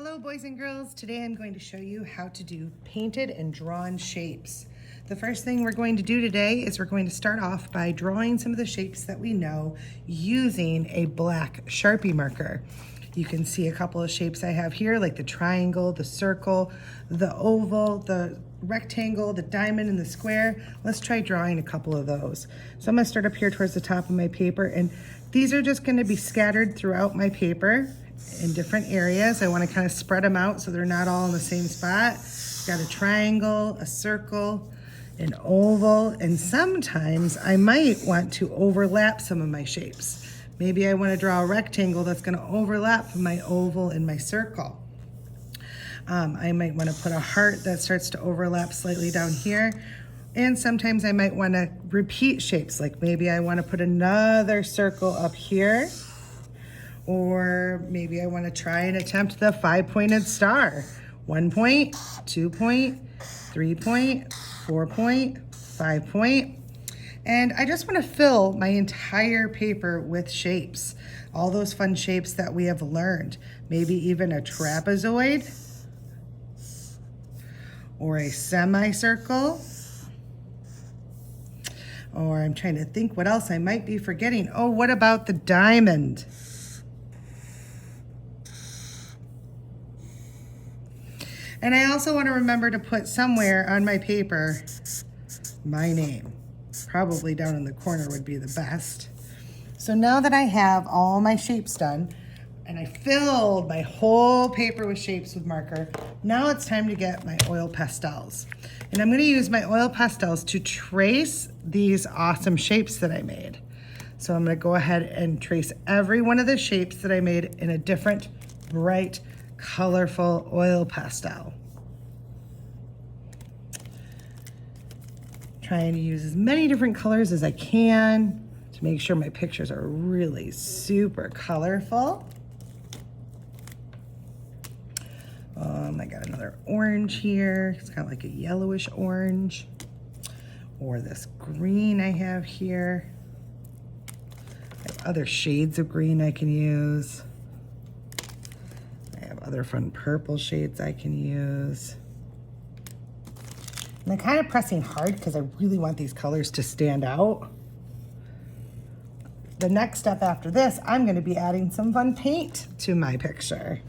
Hello boys and girls, today I'm going to show you how to do painted and drawn shapes. The first thing we're going to do today is we're going to start off by drawing some of the shapes that we know using a black Sharpie marker. You can see a couple of shapes I have here, like the triangle, the circle, the oval, the rectangle, the diamond, and the square. Let's try drawing a couple of those. So I'm going to start up here towards the top of my paper, and these are just going to be scattered throughout my paper in different areas. I want to kind of spread them out so they're not all in the same spot. Got a triangle, a circle, an oval, and sometimes I might want to overlap some of my shapes. Maybe I want to draw a rectangle that's going to overlap my oval and my circle. I might want to put a heart that starts to overlap slightly down here. And sometimes I might want to repeat shapes, like maybe I want to put another circle up here. Or maybe I want to try and attempt the 5-pointed star. 1 point, 2 point, 3 point, 4 point, 5 point. And I just want to fill my entire paper with shapes. All those fun shapes that we have learned. Maybe even a trapezoid. Or a semicircle. Or I'm trying to think what else I might be forgetting. Oh, what about the diamond? And I also want to remember to put somewhere on my paper my name. Probably down in the corner would be the best. So now that I have all my shapes done, and I filled my whole paper with shapes with marker, now it's time to get my oil pastels. And I'm going to use my oil pastels to trace these awesome shapes that I made. So I'm going to go ahead and trace every one of the shapes that I made in a different, bright, colorful oil pastel. Trying to use as many different colors as I can to make sure my pictures are really super colorful. I got another orange here. It's kind of like a yellowish orange. Or this green I have here. I have other shades of green I can use. I have other fun purple shades I can use. And I'm kind of pressing hard because I really want these colors to stand out. The next step after this, I'm going to be adding some fun paint to my picture.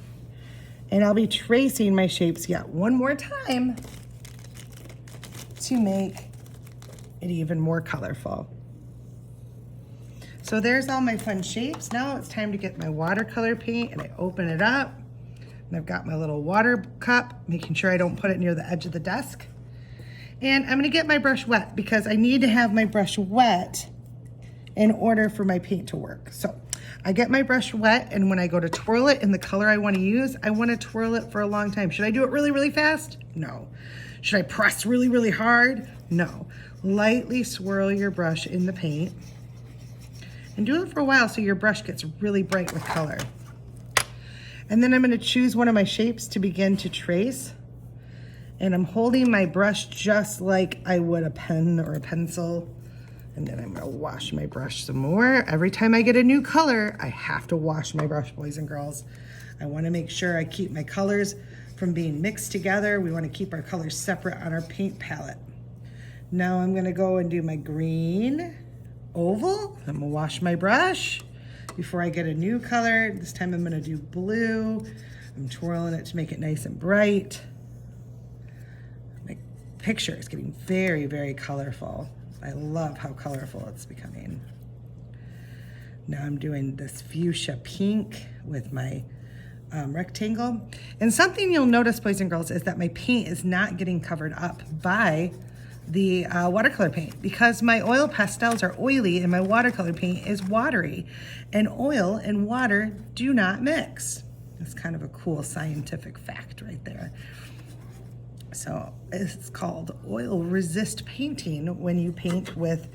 And I'll be tracing my shapes yet one more time to make it even more colorful. So there's all my fun shapes. Now it's time to get my watercolor paint, and I open it up. And I've got my little water cup, making sure I don't put it near the edge of the desk. And I'm gonna get my brush wet because I need to have my brush wet in order for my paint to work. So I get my brush wet, and when I go to twirl it in the color I wanna use, I wanna twirl it for a long time. Should I do it really, really fast? No. Should I press really, really hard? No. Lightly swirl your brush in the paint and do it for a while so your brush gets really bright with color. And then I'm going to choose one of my shapes to begin to trace. And I'm holding my brush just like I would a pen or a pencil. And then I'm going to wash my brush some more. Every time I get a new color, I have to wash my brush, boys and girls. I want to make sure I keep my colors from being mixed together. We want to keep our colors separate on our paint palette. Now I'm going to go and do my green oval. I'm going to wash my brush before I get a new color. This time I'm gonna do blue. I'm twirling it to make it nice and bright. My picture is getting very, very colorful. I love how colorful it's becoming. Now I'm doing this fuchsia pink with my rectangle. And something you'll notice, boys and girls, is that my paint is not getting covered up by the watercolor paint because my oil pastels are oily and my watercolor paint is watery, and oil and water do not mix. It's kind of a cool scientific fact right there. So it's called oil resist painting when you paint with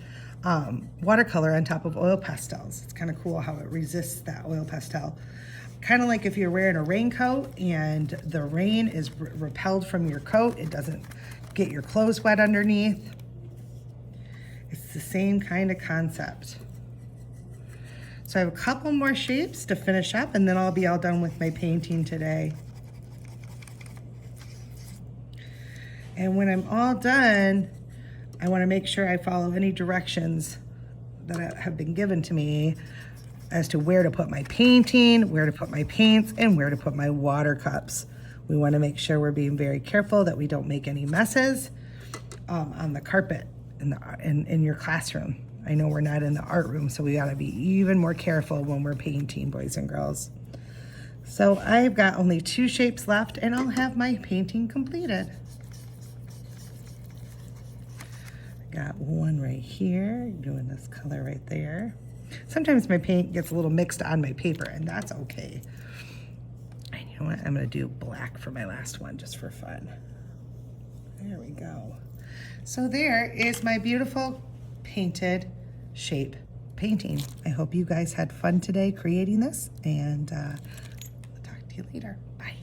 watercolor on top of oil pastels. It's kind of cool how it resists that oil pastel. Kind of like if you're wearing a raincoat and the rain is repelled from your coat, it doesn't get your clothes wet underneath. It's the same kind of concept. So I have a couple more shapes to finish up, and then I'll be all done with my painting today. And when I'm all done, I want to make sure I follow any directions that have been given to me as to where to put my painting, where to put my paints, and where to put my water cups. We want to make sure we're being very careful that we don't make any messes on the carpet in your classroom. I know we're not in the art room, so we got to be even more careful when we're painting, boys and girls. So I've got only 2 shapes left, and I'll have my painting completed. Got one right here, doing this color right there. Sometimes my paint gets a little mixed on my paper, and that's okay. And you know what? I'm gonna do black for my last one just for fun. There we go. So there is my beautiful painted shape painting. I hope you guys had fun today creating this, and I'll talk to you later. Bye.